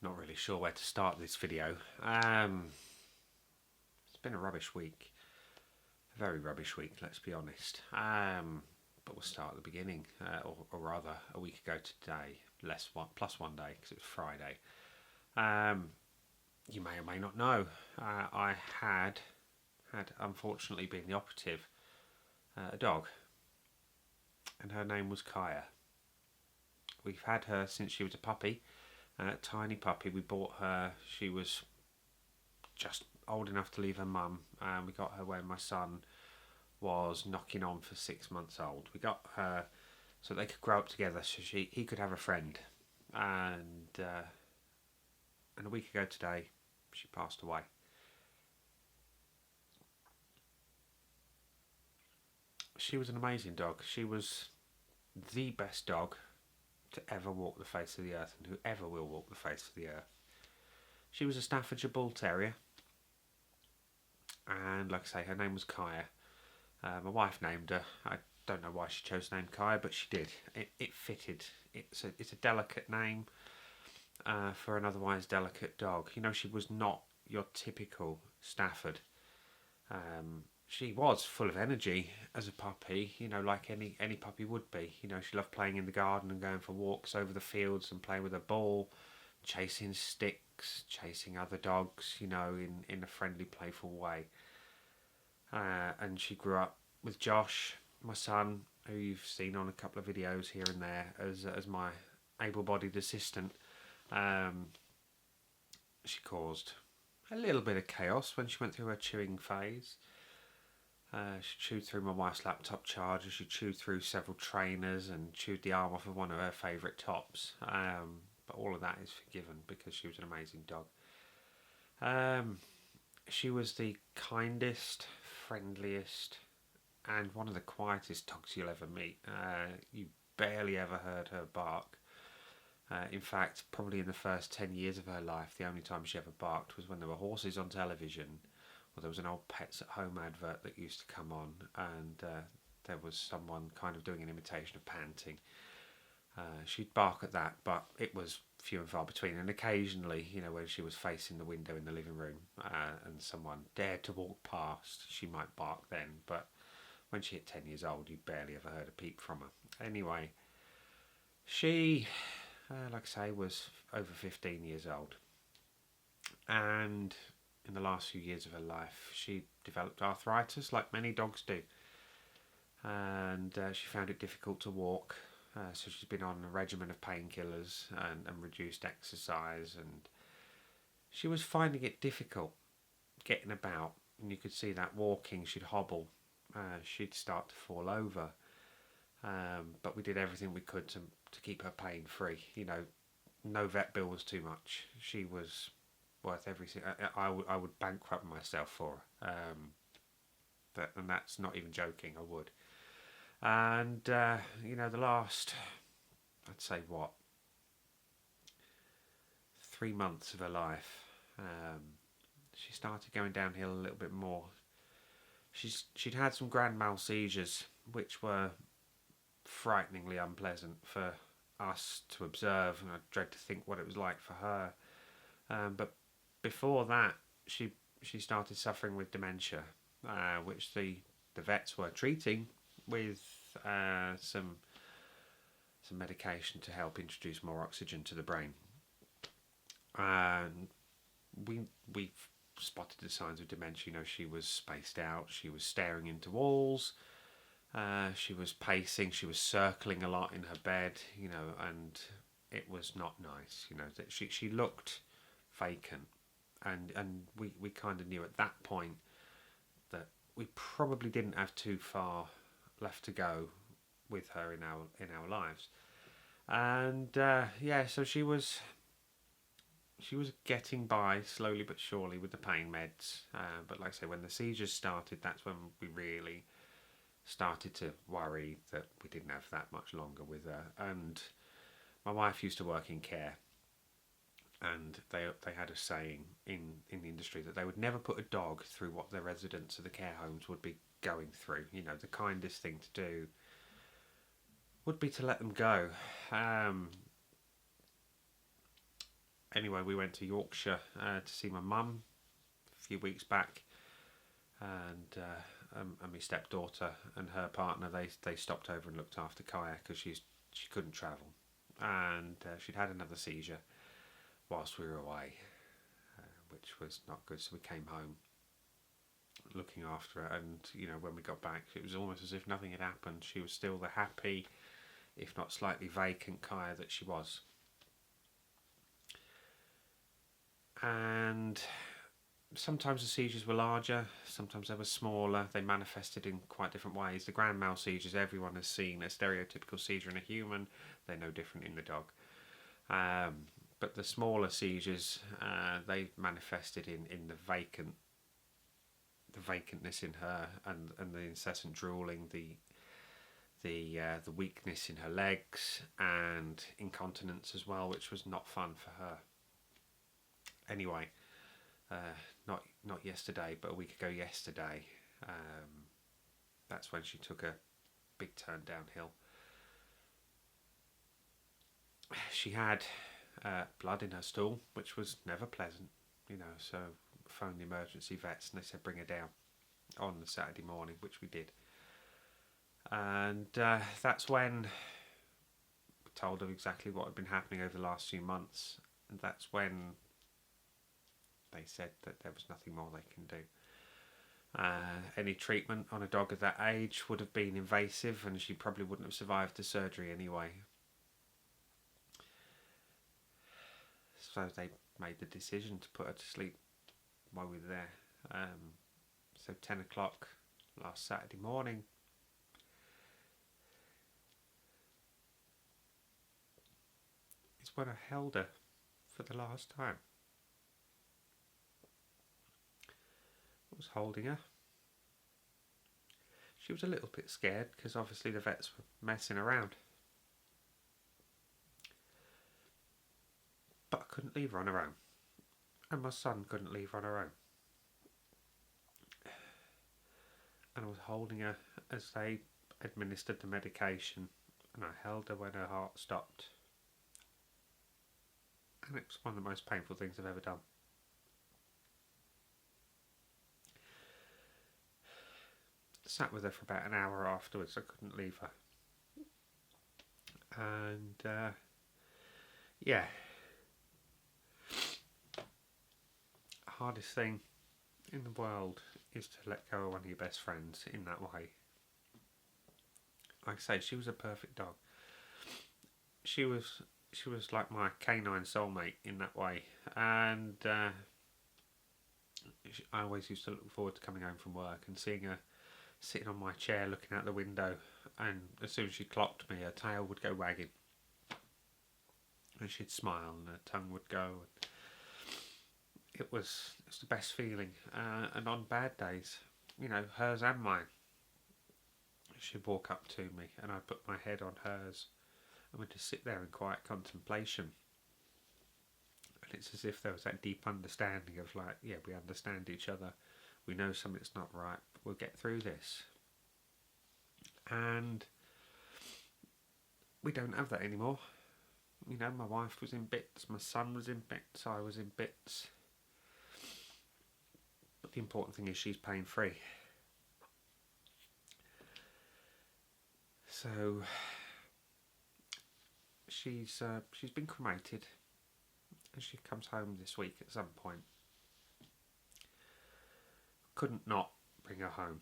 Not really sure where to start this video. It's been a rubbish week. A very rubbish week, let's be honest. But we'll start at the beginning, or rather, a week ago today, plus 1 day, because it was Friday. You may or may not know, I had unfortunately been the operative, a dog, and her name was Kaya. We've had her since she was a puppy. Tiny puppy. We bought her. She was just old enough to leave her mum, and we got her when my son was knocking on for 6 months old. We got her so they could grow up together, so he could have a friend. And a week ago today, she passed away. She was an amazing dog. She was the best dog to ever walk the face of the earth, and who ever will walk the face of the earth. She was a Staffordshire Bull Terrier, and like I say, her name was Kaya. My wife named her. I don't know why she chose the name Kaya, but she did. It fitted. It's a delicate name for an otherwise delicate dog. You know, she was not your typical Stafford. She was full of energy as a puppy, you know, like any puppy would be. You know, she loved playing in the garden and going for walks over the fields and playing with a ball, chasing sticks, chasing other dogs, you know, in a friendly, playful way. And she grew up with Josh, my son, who you've seen on a couple of videos here and there as my able-bodied assistant. She caused a little bit of chaos when she went through her chewing phase. She chewed through my wife's laptop charger, she chewed through several trainers and chewed the arm off of one of her favourite tops. But all of that is forgiven because she was an amazing dog. She was the kindest, friendliest, and one of the quietest dogs you'll ever meet. You barely ever heard her bark. In fact, probably in the first 10 years of her life, the only time she ever barked was when there were horses on television. Well, there was an old Pets at Home advert that used to come on, and there was someone kind of doing an imitation of panting. She'd bark at that, but it was few and far between. And occasionally, you know, when she was facing the window in the living room and someone dared to walk past, she might bark then. But when she hit 10 years old, you barely ever heard a peep from her. Anyway, she, like I say, was over 15 years old. And in the last few years of her life, she developed arthritis, like many dogs do. And she found it difficult to walk. So she's been on a regimen of painkillers and reduced exercise. And she was finding it difficult getting about. And you could see that walking, she'd hobble. She'd start to fall over. But we did everything we could to keep her pain free. You know, no vet bill was too much. She was worth everything. I would bankrupt myself for her. And that's not even joking. I would. And you know, the last, I'd say, 3 months of her life, she started going downhill a little bit more. She'd had some grand mal seizures, which were frighteningly unpleasant for us to observe, and I dread to think what it was like for her. But before that, she started suffering with dementia, which the vets were treating with some medication to help introduce more oxygen to the brain. And we spotted the signs of dementia. You know, she was spaced out, she was staring into walls, she was pacing, she was circling a lot in her bed, you know, and it was not nice. You know, that she looked vacant, and we kind of knew at that point that we probably didn't have too far left to go with her in our lives. And so she was getting by slowly but surely with the pain meds. But like I say, when the seizures started, that's when we really started to worry that we didn't have that much longer with her. And my wife used to work in care, and they had a saying in the industry that they would never put a dog through what the residents of the care homes would be going through. You know, the kindest thing to do would be to let them go. Anyway, we went to Yorkshire to see my mum a few weeks back, and my stepdaughter and her partner, they stopped over and looked after Kaya because she couldn't travel, and she'd had another seizure whilst we were away, which was not good. So we came home looking after her, and when we got back, it was almost as if nothing had happened. She was still the happy, if not slightly vacant Kaya that she was. And sometimes the seizures were larger, sometimes they were smaller. They manifested in quite different ways. The grand mal seizures, everyone has seen a stereotypical seizure in a human. They're no different in the dog. But the smaller seizures, they manifested in the vacantness in her, and the incessant drooling, the weakness in her legs, and incontinence as well, which was not fun for her. Anyway, not yesterday, but a week ago yesterday, that's when she took a big turn downhill. She had blood in her stool, which was never pleasant, so phoned the emergency vets and they said bring her down on the Saturday morning, which we did. And that's when we told her exactly what had been happening over the last few months, and that's when they said that there was nothing more they can do. Any treatment on a dog of that age would have been invasive, and she probably wouldn't have survived the surgery anyway. So they made the decision to put her to sleep while we were there. So 10 o'clock last Saturday morning, is when I held her for the last time. I was holding her. She was a little bit scared because obviously the vets were messing around. But I couldn't leave her on her own. And my son couldn't leave her on her own. And I was holding her as they administered the medication, and I held her when her heart stopped. And it was one of the most painful things I've ever done. Sat with her for about an hour afterwards. I couldn't leave her. And yeah, hardest thing in the world is to let go of one of your best friends in that way. Like I say, she was a perfect dog. She was like my canine soulmate in that way, and I always used to look forward to coming home from work and seeing her sitting on my chair looking out the window, and as soon as she clocked me, her tail would go wagging, and she'd smile and her tongue would go. It was the best feeling, and on bad days, hers and mine, she'd walk up to me and I'd put my head on hers and we'd just sit there in quiet contemplation, and it's as if there was that deep understanding of like, yeah, we understand each other, we know something's not right, but we'll get through this. And we don't have that anymore. My wife was in bits, my son was in bits, I was in bits. But the important thing is she's pain free. So she's been cremated, and she comes home this week at some point. Couldn't not bring her home.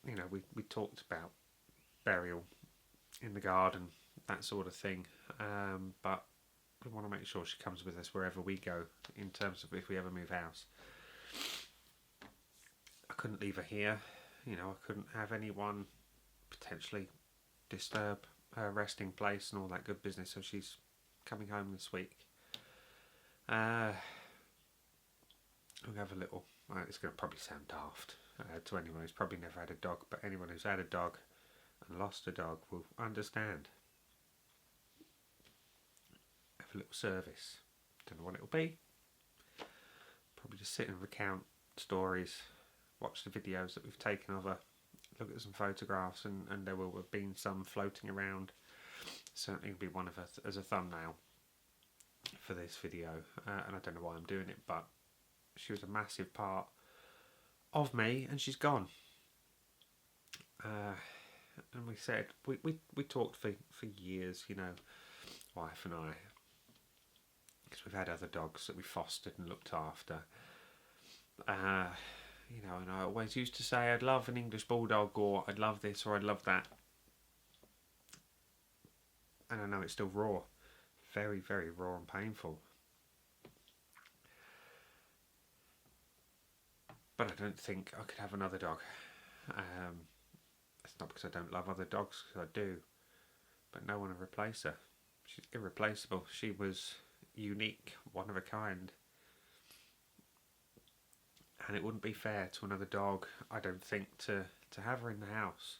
We talked about burial in the garden, that sort of thing, but we want to make sure she comes with us wherever we go, in terms of if we ever move house. I couldn't leave her here. I couldn't have anyone potentially disturb her resting place and all that good business, so she's coming home this week. We'll have a little, it's going to probably sound daft to anyone who's probably never had a dog, but anyone who's had a dog and lost a dog will understand. Have a little service. Don't know what it'll be. Probably just sit and recount stories, watch the videos that we've taken of her, look at some photographs, and there will have been some floating around. Certainly be one of us as a thumbnail. for this video, and I don't know why I'm doing it, but she was a massive part of me, and she's gone. And we said we talked for years, you know, wife and I, because we've had other dogs that we fostered and looked after. You know, and I always used to say I'd love an English Bulldog, or I'd love this, or I'd love that. And I know it's still raw, very, very raw and painful. But I don't think I could have another dog. It's not because I don't love other dogs, because I do. But no one will replace her. She's irreplaceable. She was unique, one of a kind. And it wouldn't be fair to another dog, I don't think, to have her in the house.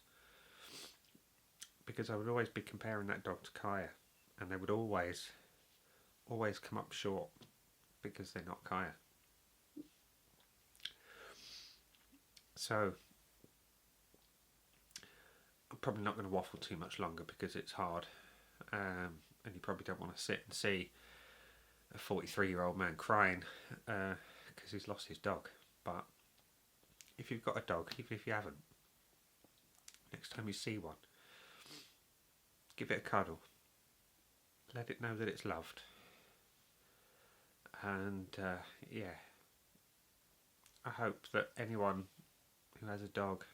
Because I would always be comparing that dog to Kaya. And they would always come up short, because they're not Kaya. So, I'm probably not going to waffle too much longer because it's hard. And you probably don't want to sit and see a 43-year-old man crying because he's lost his dog. But if you've got a dog, even if you haven't, next time you see one, give it a cuddle. Let it know that it's loved. And yeah, I hope that anyone who has a dog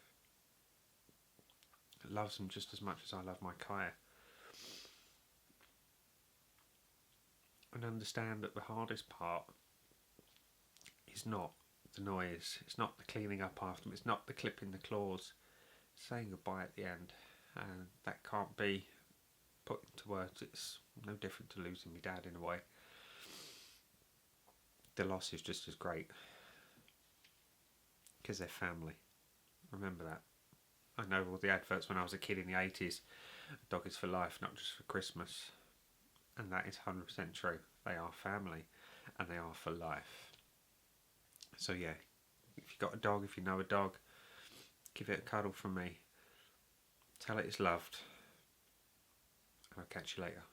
loves them just as much as I love my Kaya. And understand that the hardest part is not the noise, it's not the cleaning up after them, it's not the clipping the claws, it's saying goodbye at the end. And that can't be put into words. It's no different to losing my dad in a way. The loss is just as great because they're family. Remember that. I know all the adverts when I was a kid in the 80s, a dog is for life, not just for Christmas. And that is 100% true. They are family and they are for life. So yeah, if you've got a dog, if you know a dog, give it a cuddle from me. Tell it it's loved. And I'll catch you later.